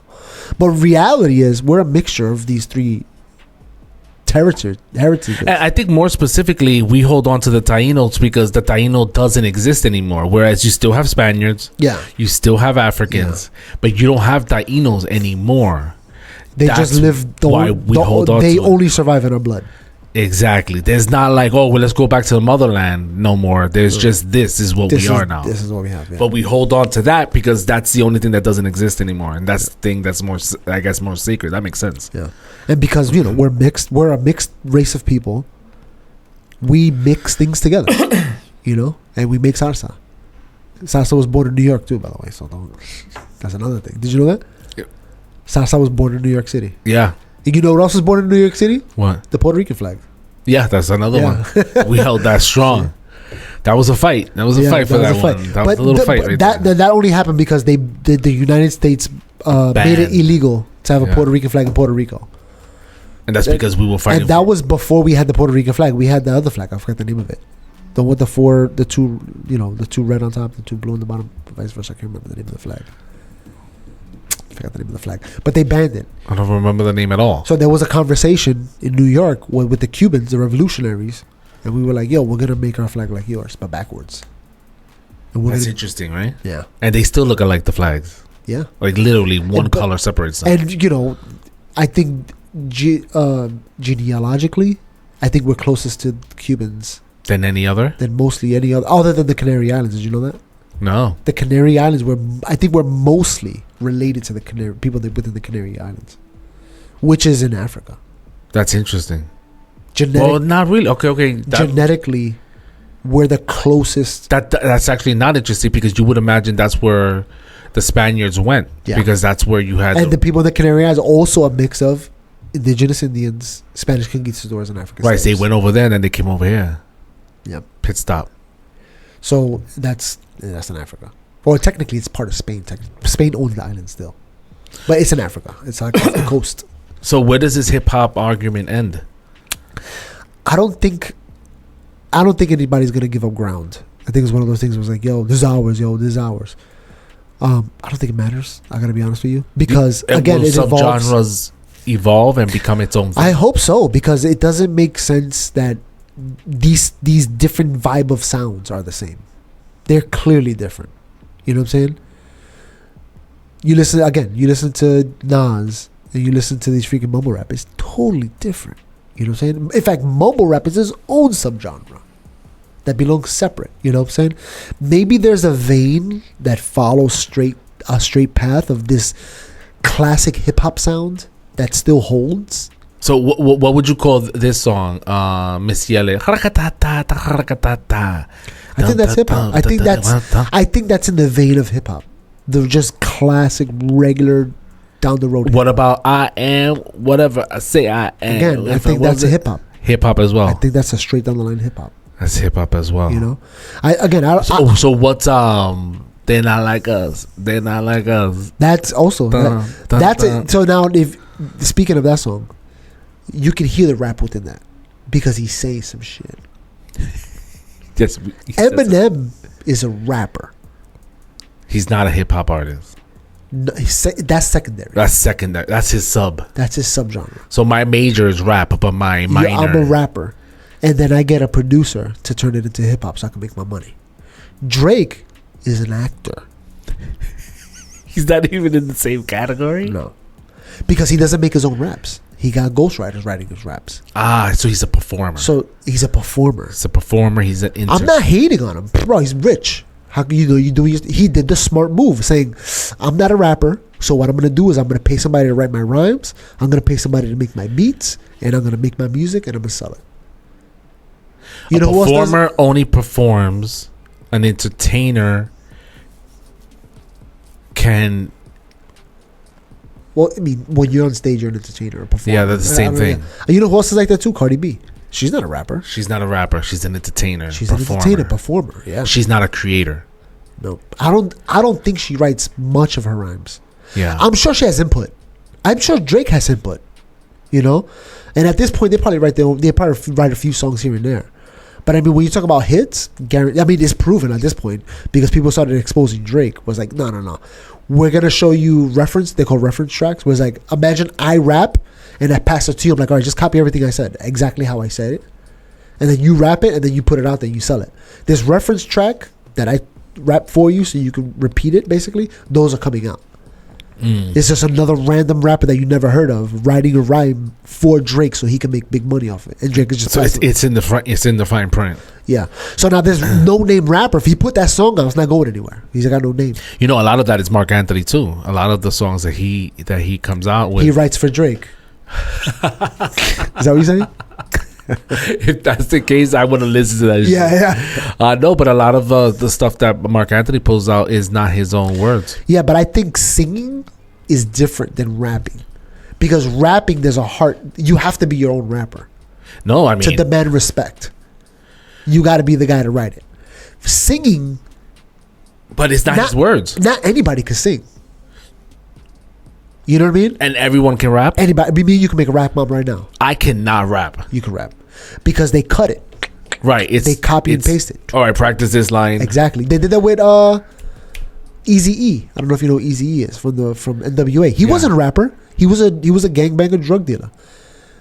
But reality is we're a mixture of these three heritages. And I think more specifically, we hold on to the Tainos because the Taino doesn't exist anymore. Whereas you still have Spaniards. Yeah. You still have Africans. Yeah. But you don't have Tainos anymore. They just live. They only survive in our blood. Exactly. There's not like, oh, well, let's go back to the motherland no more. There's just this is what we are now. This is what we have. Yeah. But we hold on to that because that's the only thing that doesn't exist anymore, and that's the thing that's more, I guess, more sacred. That makes sense. Yeah, and because we're mixed. We're a mixed race of people. We mix things together, and we make salsa. Salsa was born in New York too, by the way. So that's another thing. Did you know that? Yeah. Salsa was born in New York City. Yeah. You know what else was born in New York City? What? The Puerto Rican flag. Yeah, that's another one. We held that strong. That was a fight. That was a fight for that one. That was a little fight right there. That only happened because the United States made it illegal to have a Puerto Rican flag in Puerto Rico. And that's because we were fighting. And that was before we had the Puerto Rican flag. We had the other flag. I forgot the name of it. The one with the two red on top, the two blue on the bottom, vice versa. I can't remember the name of the flag. I forgot the name of the flag, but they banned it. I don't remember the name at all. So there was a conversation in New York with the Cubans, the revolutionaries, and we were like, "Yo, we're gonna make our flag like yours, but backwards." That's interesting, right? Yeah. And they still look alike, the flags. Yeah. Like literally one color separates them. And I think genealogically, I think we're closest to Cubans than any other. Than mostly any other than the Canary Islands. Did you know that? No. The Canary Islands I think we're mostly related to the people within the Canary Islands, which is in Africa. That's interesting. Well, not really. Okay. Genetically, we're the closest. That's actually not interesting because you would imagine that's where the Spaniards went. Yeah. Because that's where you had. And the people in the Canary Islands are also a mix of indigenous Indians, Spanish conquistadors, and African slaves. They went over there and then they came over here. Yep. Pit stop. So that's in Africa. Well, technically, it's part of Spain. Spain owns the island still, but it's in Africa. It's like off the coast. So where does this hip hop argument end? I don't think anybody's gonna give up ground I think it's one of those things. Where it was like, yo, this is ours. Yo, this is ours. I don't think it matters. I gotta be honest with you, because again, it evolves. Subgenres evolve and become its own thing. I hope so, because it doesn't make sense that these different vibe of sounds are the same. They're clearly different. You know what I'm saying? You listen to Nas and you listen to these freaking mumble rap. It's totally different. You know what I'm saying? In fact, mumble rap is its own subgenre that belongs separate. You know what I'm saying? Maybe there's a vein that follows a straight path of this classic hip hop sound that still holds. So what would you call this song? Miss Yele. I think that's hip hop. I think that's in the vein of hip hop. The just classic, regular, down the road. What about I am whatever I say I am? Again, I think that's a hip hop. Hip hop as well. I think that's a straight down the line hip hop. That's hip hop as well. You know, so what's they're not like us. They're not like us. That's also that's it. So now, if speaking of that song, you can hear the rap within that because he's saying some shit. Yes, Eminem is a rapper. He's not a hip hop artist. No, that's secondary. That's secondary. That's his sub. That's his subgenre. So my major is rap, but my minor. Yeah, I'm a rapper, and then I get a producer to turn it into hip hop so I can make my money. Drake is an actor. He's not even in the same category. No, because he doesn't make his own raps. He got ghostwriters writing his raps. So he's a performer. So he's a performer. He's a performer. He's an I'm not hating on him, bro. He's rich. How can you know you do? He did the smart move, saying, "I'm not a rapper, so what I'm gonna do is I'm gonna pay somebody to write my rhymes. I'm gonna pay somebody to make my beats, and I'm gonna make my music, and I'm gonna sell it." You know, a performer only performs. An entertainer can. Well, I mean, when you're on stage, you're an entertainer, a performer. Yeah, that's the same thing. And you know who else is like that too? Cardi B. She's not a rapper. She's not a rapper. She's an entertainer. She's an entertainer, performer. Yeah. She's not a creator. No, I don't think she writes much of her rhymes. Yeah. I'm sure she has input. I'm sure Drake has input. You know, and at this point, they probably write a few songs here and there. But I mean, when you talk about hits, it's proven at this point because people started exposing Drake. Was like, no. We're going to show you reference. They call reference tracks. Where it's like, imagine I rap and I pass it to you. I'm like, all right, just copy everything I said. Exactly how I said it. And then you rap it and then you put it out there and you sell it. This reference track that I rap for you so you can repeat it, basically, those are coming out. It's just another random rapper that you never heard of writing a rhyme for Drake so he can make big money off it. And Drake is just so it's in the front. It's in the fine print. Yeah. So now there's no name rapper. If he put that song out, it's not going anywhere. He's got no name. You know, a lot of that is Mark Anthony too. A lot of the songs that he comes out with, he writes for Drake. Is that what you're saying? If that's the case, I want to listen to that. Yeah. No, but a lot of the stuff that Mark Anthony pulls out is not his own words. Yeah, but I think singing is different than rapping, because rapping, there's a heart. You have to be your own rapper. No, I mean, to demand respect, you got to be the guy to write it. Singing, but it's not his words. Not anybody can sing. You know what I mean? And everyone can rap? Anybody. I mean, you can make a rap album right now. I cannot rap. You can rap. Because they cut it. Right. They copy and paste it. All right, practice this line. Exactly. They did that with Eazy-E. I don't know if you know who Eazy-E is from NWA. He wasn't a rapper. He was a gangbanger drug dealer.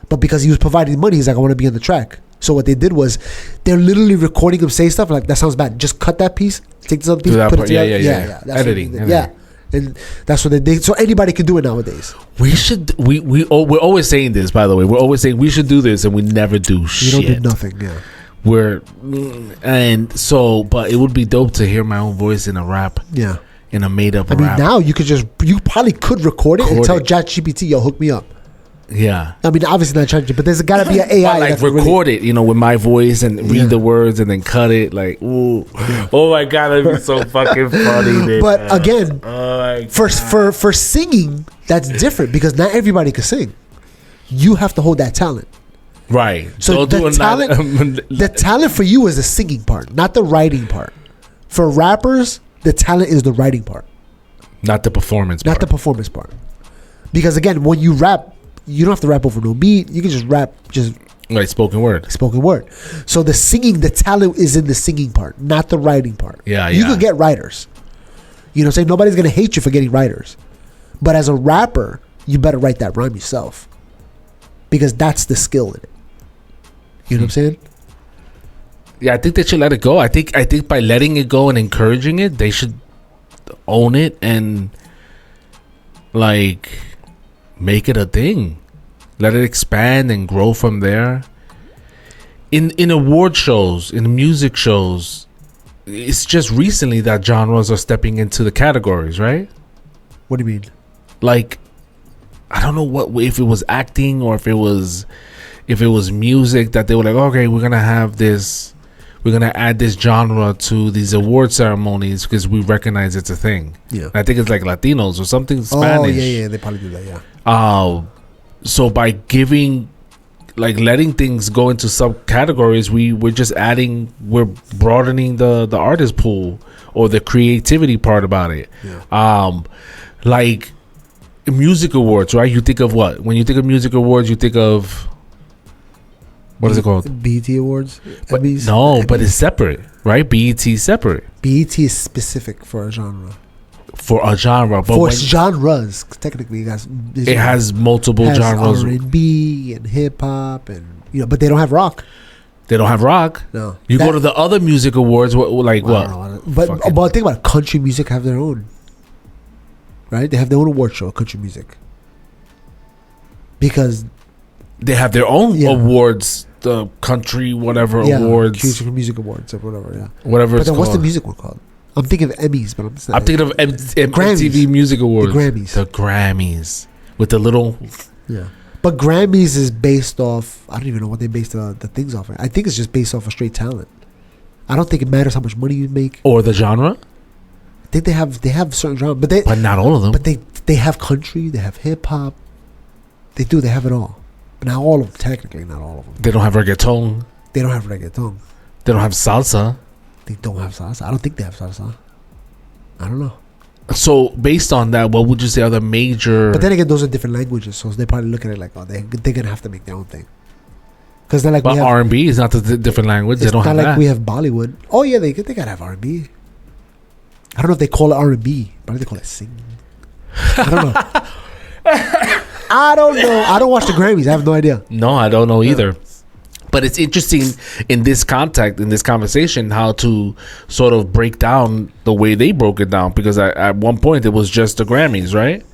But because he was providing money, he's like, I want to be on the track. So what they did was, they're literally recording him say stuff like, that sounds bad. Just cut that piece, take this other piece, put it together. Yeah. Editing. Yeah. And that's what they did. So anybody can do it nowadays. We're always saying this, by the way. We're always saying we should do this, and we never do shit. We don't do nothing, yeah. But it would be dope to hear my own voice in a rap. Yeah. In a made up rap. I mean, now you probably could record it and tell ChatGPT, yo, hook me up. Yeah. I mean, obviously not ChatGPT, but there's got to be an AI. Like record it, with my voice and read the words and then cut it. Like, ooh. Oh my God, that'd be so fucking funny, man. But again, for singing, that's different because not everybody can sing. You have to hold that talent. Right. So the talent for you is the singing part, not the writing part. For rappers, the talent is the writing part. Not the performance part. Not the performance part. Because again, when you rap, you don't have to rap over no beat. You can just rap, just Like spoken word. Spoken word. So the singing, the talent is in the singing part, not the writing part. Yeah, You yeah. could get writers. You know what I'm saying? Nobody's going to hate you for getting writers. But as a rapper, you better write that rhyme yourself. Because that's the skill in it. You know what I'm saying? Yeah, I think they should let it go. I think by letting it go and encouraging it, they should own it and like make it a thing. Let it expand and grow from there. In award shows, in music shows, it's just recently that genres are stepping into the categories, right? What do you mean? Like, I don't know what if it was acting or if it was music that they were like, okay, we're gonna have this, we're gonna add this genre to these award ceremonies because we recognize it's a thing. Yeah. I think it's like Latinos or something Spanish. Oh, yeah, they probably do that, yeah. So by giving, like letting things go into subcategories, we're broadening the artist pool or the creativity part about it. Yeah. Like music awards, right? You think of what? When you think of music awards, you think of what is it called? BET Awards? But, Emmys? no, Emmys. but it's separate, right? BET is separate BET is specific for a genre. for a genre, but For when genres, technically, it has multiple has genres. R&B and hip hop, and but they don't have rock. They don't have rock. No, You go to the other music awards, like I what? don't know. But Fucking- but think about it, country music have their own, right? They have their own award show, country music, because They have their own Yeah. awards, the country whatever awards, country music awards or whatever. Yeah, whatever but it's then what's the called. music one called? I'm thinking of Emmys, but I'm thinking of MTV Grammys. Music Awards. The Grammys. The Grammys. With the little... Yeah. But Grammys is based off, I don't even know what they based the things off of. I think it's just based off of straight talent. I don't think it matters how much money you make. Or the genre. I think they have certain genres, But not all of them. but they have country, they have hip hop. They have it all. But not all of them, technically, not all of them. They don't have reggaeton. They don't have reggaeton. They don't have salsa. They don't have salsa. I don't think they have salsa. I don't know. So, based on that, what would you say are the major... But then again, those are different languages, so they probably look at it like, oh, they're gonna have to make their own thing. Because they're like, But R&B is not the different language. They it's don't not have like that. we have Bollywood. Oh yeah, they gotta have R&B. I don't know if they call it R&B, but they call it singing. I don't know. I don't know. I don't watch the Grammys. I have no idea. No, I don't know either. But it's interesting in this conversation, how to sort of break down the way they broke it down. Because at one point, it was just the Grammys, right?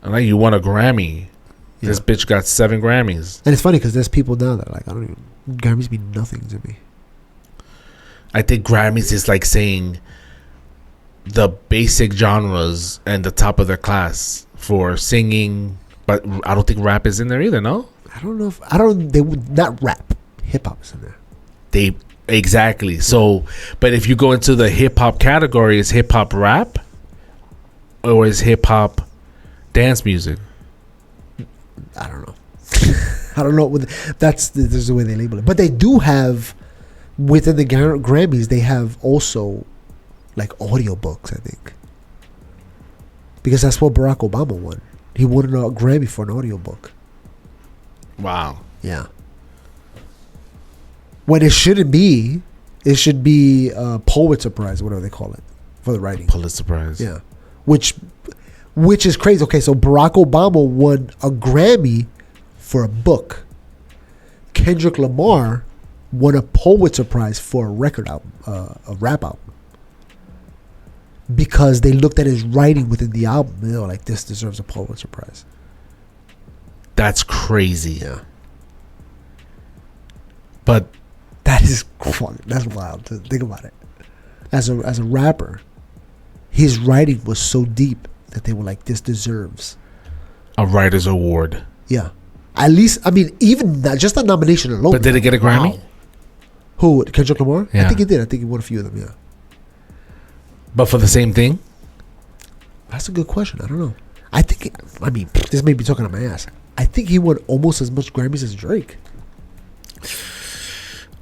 And like, you won a Grammy. This bitch got 7 Grammys. And it's funny because there's people now that are like, Grammys mean nothing to me. I think Grammys is like saying the basic genres and the top of their class for singing. But I don't think rap is in there either, no? They would not rap. Hip hop is in there. Exactly. So, but if you go into the hip hop category, is hip hop rap or is hip hop dance music? I don't know. I don't know. That's the way they label it. But they do have, within the Grammys, they have also like audiobooks, I think. Because that's what Barack Obama won. He won a Grammy for an audiobook. Wow. Yeah. When it shouldn't be, it should be Pulitzer Prize, whatever they call it, for the writing. Pulitzer Prize. Yeah. Which is crazy. Okay, so Barack Obama won a Grammy for a book. Kendrick Lamar won a Pulitzer Prize for a record album, a rap album. Because they looked at his writing within the album, and they were like, this deserves a Pulitzer Prize. That's crazy. Yeah. But that's wild to think about it. As a rapper, his writing was so deep that they were like, this deserves a writer's award. Yeah. At least, I mean, even that, just that nomination alone. But did it get a Grammy? Wow. Who? Kendrick Lamar? Yeah. I think he did. I think he won a few of them, yeah. But for the same thing? That's a good question. I don't know. This may be talking on my ass. I think he won almost as much Grammys as Drake.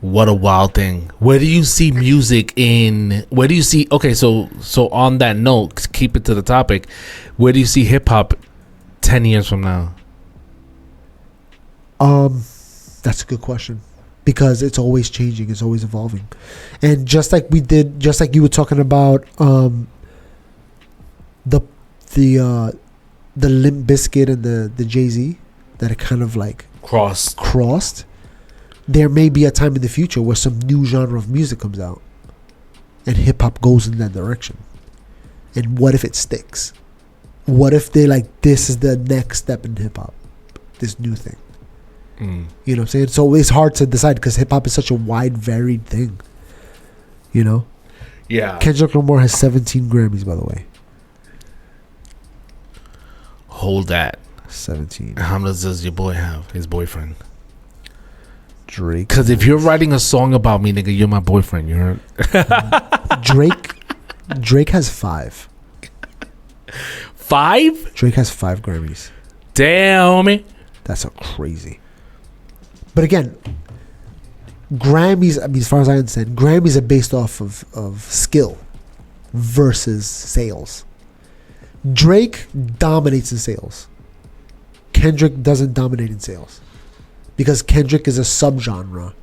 What a wild thing. Where do you see music okay, so on that note, keep it to the topic. Where do you see hip hop 10 years from now? That's a good question, because it's always changing, it's always evolving, and just like you were talking about the Limp Bizkit and the Jay-Z, that it kind of like crossed. There may be a time in the future where some new genre of music comes out, and hip hop goes in that direction. And what if it sticks? What if they like, this is the next step in hip hop, this new thing? You know what I'm saying? So it's hard to decide, because hip hop is such a wide, varied thing. You know? Yeah. Kendrick Lamar has 17 Grammys, by the way. Hold that. 17. How much does your boy have? His boyfriend. Drake. Because if you're writing a song about me, nigga, you're my boyfriend. You heard? Drake has 5. 5? Drake has 5 Grammys. Damn, homie. That's a crazy. But again, Grammys, I mean, as far as I understand, Grammys are based off of skill versus sales. Drake dominates in sales. Kendrick doesn't dominate in sales, because Kendrick is a subgenre.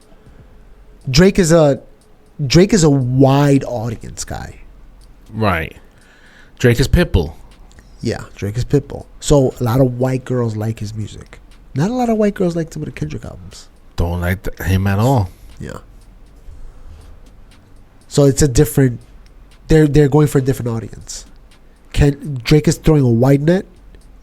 Drake is a wide audience guy. Right. Drake is Pitbull. Yeah, Drake is Pitbull. So a lot of white girls like his music. Not a lot of white girls like some of the Kendrick albums. Don't like him at all. Yeah. So it's a different. They're going for a different audience. Drake is throwing a wide net.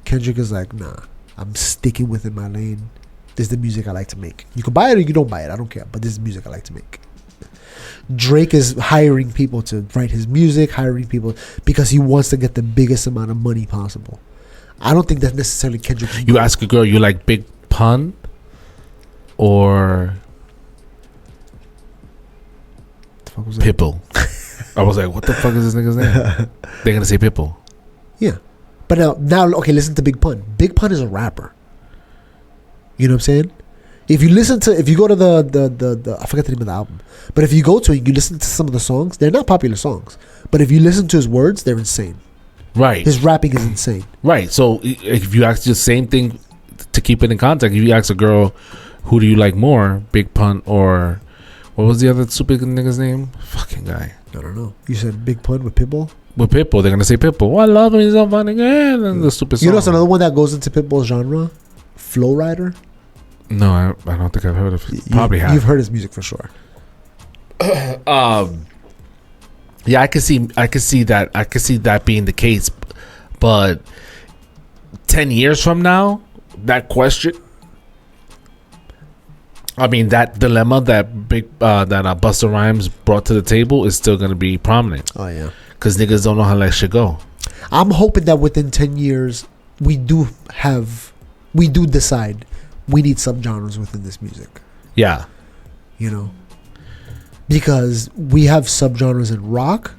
Kendrick is like, nah, I'm sticking within my lane. This is the music I like to make. You can buy it or you don't buy it. I don't care. But this is the music I like to make. Drake is hiring people to write his music, hiring people because he wants to get the biggest amount of money possible. I don't think that's necessarily Kendrick. You ask a girl, you like Big Pun or Pitbull? I was like, what the fuck is this nigga's name? They're gonna say Pitbull. Yeah, but now okay, listen to Big Pun. Big Pun is a rapper. You know what I'm saying? If you go to the I forget the name of the album, but if you go to it, you listen to some of the songs. They're not popular songs, but if you listen to his words, they're insane. Right. His rapping is insane. Right. So if you ask the same thing, to keep it in context, if you ask a girl, who do you like more, Big Pun or what was the other stupid nigga's name? Fucking guy. I don't know. You said Big Pun with Pitbull? With Pitbull, they're gonna say Pitbull. Oh, I love him. He's so funny. Yeah, and the stupid song. You know, it's another one that goes into Pitbull's genre, Flow Rider. No, I don't think I've heard of it. Probably have. You've heard his music for sure. Yeah, I can see that being the case, but 10 years from now, that question, I mean, that dilemma that Busta Rhymes brought to the table is still gonna be prominent. Oh yeah, because niggas don't know how that shit go. I'm hoping that within 10 years we do decide we need subgenres within this music. Yeah, you know, because we have subgenres in rock.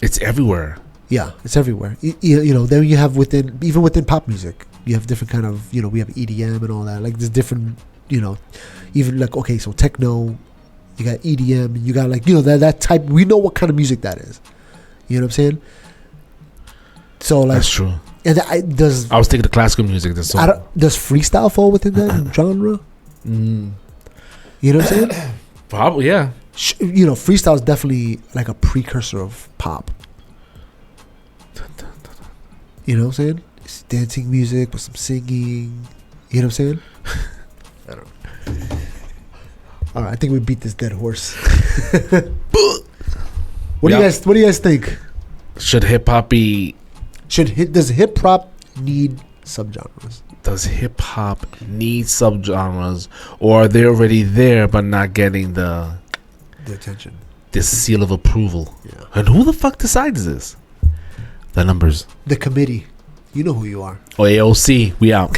It's everywhere. Yeah, it's everywhere. You know, then you have even within pop music, you have different kind of, you know, we have EDM and all that. Like there's different, you know, even like, okay, so techno, you got EDM, you got like, you know, that type. We know what kind of music that is. You know what I'm saying? So like, that's true. And I was thinking of classical music. Does freestyle fall within that genre? You know what I'm saying? Probably, yeah. You know, freestyle is definitely like a precursor of pop. You know what I'm saying? It's dancing music with some singing. You know what I'm saying? I don't know. All right, I think we beat this dead horse. What do you guys think? Should hip hop be? Does hip hop need subgenres? Does hip hop need subgenres, or are they already there but not getting the attention, the seal of approval? Yeah. And who the fuck decides this? The numbers. The committee. You know who you are. Oh, AOC, we out.